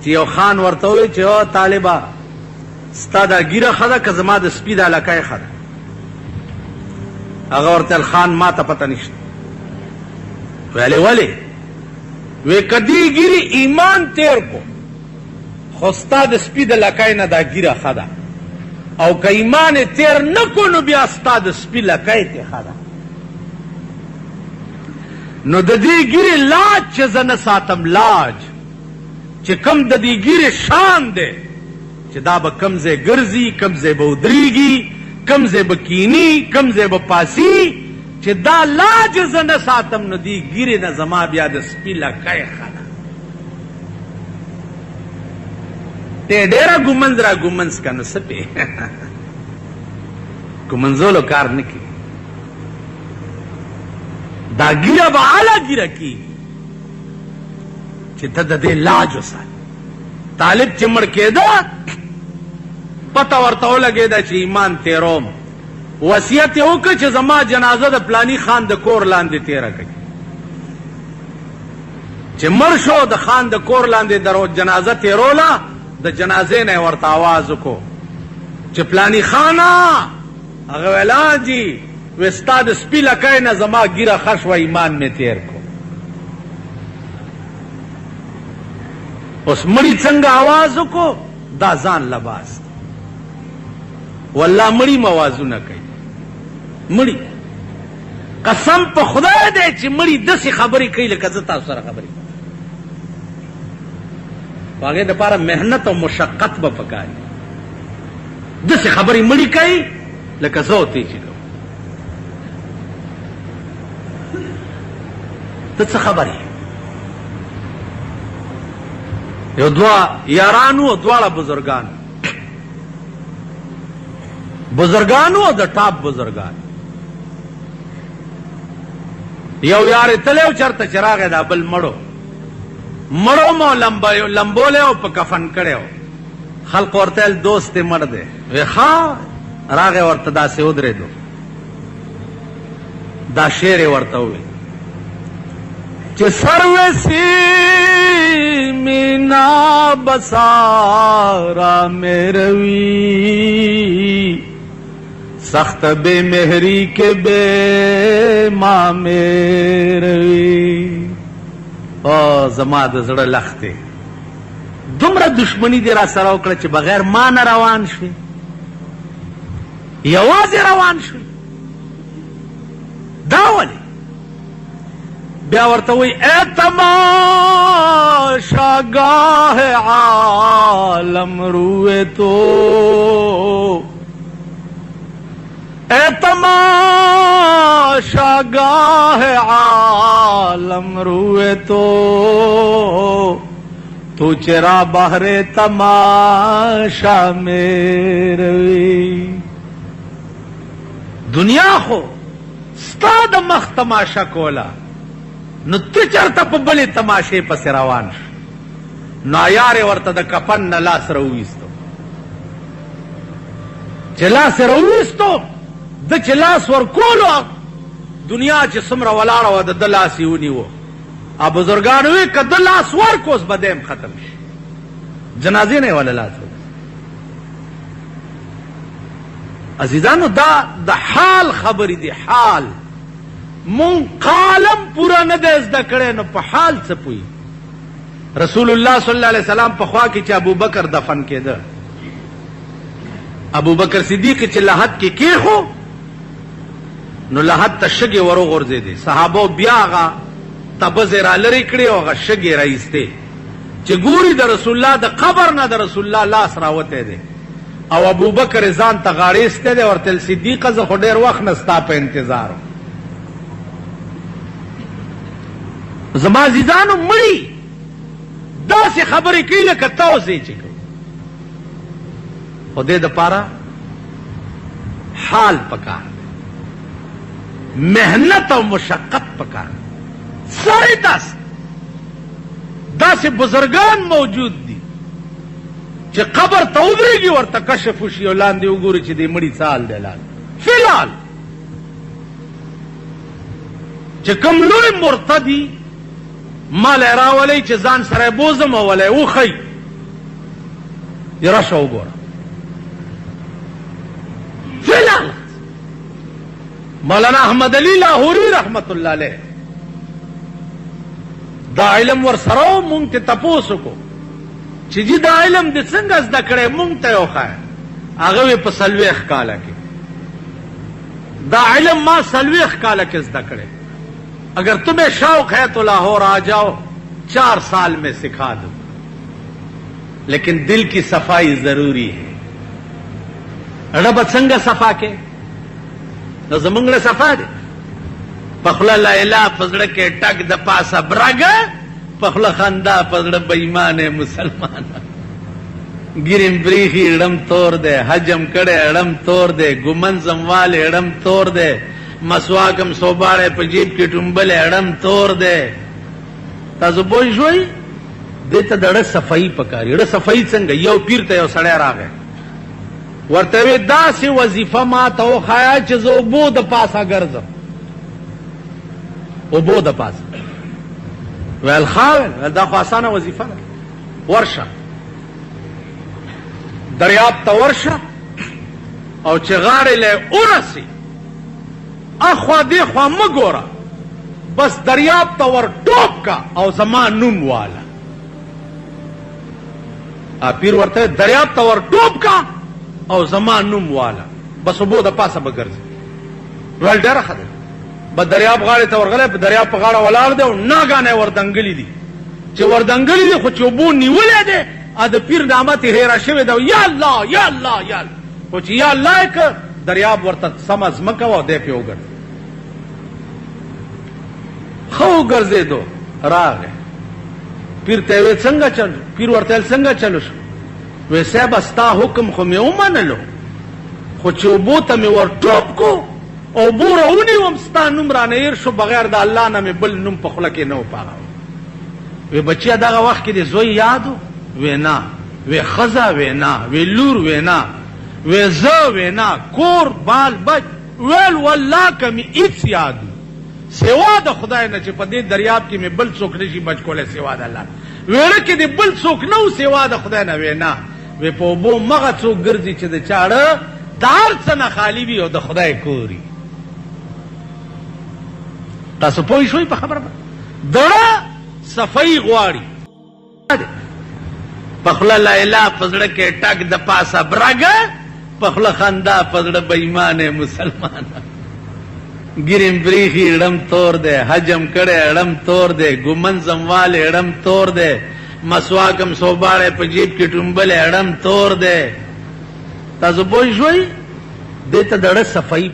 چې یو خان ورته وویل چې او طالبه ستا دا ګیره ښه ده که زما د سپي دا لکۍ ښه ده؟ هغه ورته ویل خان ما ته پته نشته. ویلې ولې؟ وی که دې ګیرې ایمان تیر کو خو ستا د سپي د لکۍ نه دا ګیره ښه ده، او که ایمان یې تیر نه کو نو بیا ستا د سپي لکۍ تې ښه ده. نو د دې ګیرې لاج چې زه نه ساتم، لاج چې کم د دې ګیرې شان دی چې دا به کم ځای ګرځي، کم ځای به ودرېږي، کم ځای به کینی، کم ځای به پاسي، چې دا لاج زه نه ساتم نو دې ګیرې نه زما بیا د سپي لکۍ ښه ده. ته ډېره ګومنځ را ګومنځ که نو څه پې ګومنځولو کار نه کوي. دا ګیره به اعلی ګیره کېږي چې ته د دې لاج وساتې. طالب چې مړ کېده پته ورته ولګېده چې ایمان تیروم، وصیت یې وکړ چې زما جنازه د پلاني خان د کور لاندې تیره کړي. چې مړ شو د خان د کور لاندې جنازه تیروله، د جنازې نه یې ورته آواز وکړو چې پلاني خانه. هغه ویل جی وی ستا د سپي لکۍ نه زما ګیره ښه شوه، ایمان مې تیر کو. اوس مړي څنګه آواز وکړو؟ دا ځان لباس دی. والله مړي موازونه کوي. مړي قسم په خدای دی چې مړي داسې خبرې کوي لکه زه تاسو سره خبرې کوم. په هغې دپاره محنت او مشقت به پکار وي. داسې خبرې مړي کوي لکه زه او تی چې کوم. ته څه خبرې؟ یو دوه یارانو او دواړه بزرګانو او د ټاپ بزرګان. یو یار تلی و چرته چې راغی دا بل مړو مو لمبولی او په کفن کړی و. خلق ورته ویل دوست یې مړ دی. وی ښه. راغی ورته داسې ودرېدو، دا شعر یې ورته وویل چې سروسی مینا بسارا میروی سخت بے مہری کے بے ما میروی. او زما د زړه لښتې دومره دشمني دې را سره وکړه چې بغیر ما نه روان شوې، یوازې روان شوې. دا ولې؟ بیا ورته وایي اے تماشاگاه عالم روئے تو، اے تماشاگاه عالم روئے تو، تو چرا بہر تماشا میں روی. دنیا خو ستا د مخ تماشا کولا، نو ته چرته په بلې تماشې پسې روان شو. نو عیار یې ورته د کفن نه لاس راوویستو. چې لاس یې راوویستو، ده چې لاس ورکولو دنیا چې څومره ولاړه وه د ده لاس یې ونیوه. بزرګانو وی که ده لاس ورکو اوس به دی هم ختم شي. جنازې نه یې وله لاس ورکو. عزیزانو دا د حال خبرې دي. حال مون قالم پورا نه دی زده کړی نو په حال څه پوي. رسول الله صلی الله علیه وسلم په خوا کې چې ابوبکر دفن کېده، ابوبکر صدیق چې لحد کې کېښو نو لحد ته شګې وروغورځېدې. صحابو بیا هغه تبزې را لرې کړې او هغه شګې راایستې چې ګوري د رسول الله د قبر نه د رسول الله لاس راوتی دی. او ابوبکر ځان ته غاړې ایستی دی، ورته صدیقه زه خو ډېر وخت نه ستا په انتظار وم. زما عزیزانو مړي داسې خبرې کوي لکه تاسې چې کوي. خو دې دپاره حال پکار دی، محنت او مشقت پکار دی. سړی داسې بزرګان موجود دي چې قبر ته ودرېږي ورته کشف وشي او لاندې وګوري چې دې مړي څه حال دی. لاندې فی الحال چې کوم لوی مرتدي مال یې راولی چې ځان سره یې بوزم او ولی وښی رشه وګوره فعلا مولانا احمد علی لاہوری رحمت الله علیه دا علم ور سره مونږ ته تپوس کو چې جی دا علم د څنګه زده کړې مونږ ته وخایه هغه په سلويخ کاله کې دا علم ما سلويخ کاله کې زده کړې اگر تمہیں شوق ہے تو لاہور آ جاؤ 4 سال میں سکھا دوں لیکن دل کی صفائی ضروری ہے رب څنګه صفا کې نو زمونږ له صفا دي پخله لا اله پزړه کې ټک د پاسه برګه پخله خندا پزړه بېمانه مسلمان ګریم بریخي اړم تور دے حجم کړه اړم تور دے ګمن زموال اړم تور دے مسواکم صوباړه په جیب کې ټومبل اړم تور دے تاسو پوه شئ دته دړه صفائی پکاري ډېر صفائی څنګه یو پیر ته یو سړی راغی ورته داسې وظیفه ما ته وخایا چې زه اوبو د پاسه ګرځم اوبو د پاسه ویل ښه دا خو اسانه وظیفه ده ورشه دریاب ته ورشه او چې غاړې له ورسي اخوا دې خوا مه ګوره بس دریاب ته ور ټوپ کا او زما نوم والا پیر ورته دریاب ته ور ټوپ کا او زما نوم والا بس اوبو د پاسه به ګرځي ویل ډېره ښه ده به دریاب غاړې ته ورغلی په دریاب په غاړه ولاړ دی او ناګانې وردنګلي دي چې وردنګلي دي خو چې اوبو نیولی دی د پیر نامت هیره شوې ده یا الله یا الله یا الله خو چې یا الله یې که دریاب ورته سمه ځمکه وه او دی پې وګرځي ښه وګرځېدو راغی پیر ته ویل څنګه چل پیر ورته ویل څنګه چلو شو وی صاحب ستا حکم خو مې ومنلو خو چې اوبو ته مې ور ټوپ کو اوبو راونیوم ستا نوم رانه هېر شو بغیر د الله نه مې بل نوم په خوله کې نه و پاغه وی بچیا دغه وخت کې دې زوی یاد و وی نه وی ښځه وی نه وی لور وی نه وی زه وی نه کور بال بچ ویل والله که مې هېڅ یاد سوا د خدای نه چې په دې دریاب کې مې بل څوک نشي بچ کولی سوا د الله ویړه کې دې بل څوک نه و سوا د خدای نه وی نه وی په اوبو مغه څوک ګرځي چې د چاړه د هر څه نه خالي وي او د خدای کوري تاسو پوه شوئ په خبره دړه صفائی غواړي پخله لا اله پزړه کې ټک د پاسه برګه پخله خندا پزړه بېمانه مسلمان ګریم بریخي اړم تور دے حجم کړه اړم تور دے ګمن زموال اړم تور دے مسواکم صوباړه په جیب کې ټومبل اړم تور دے تاسو پوه شئ دته دړه صفائی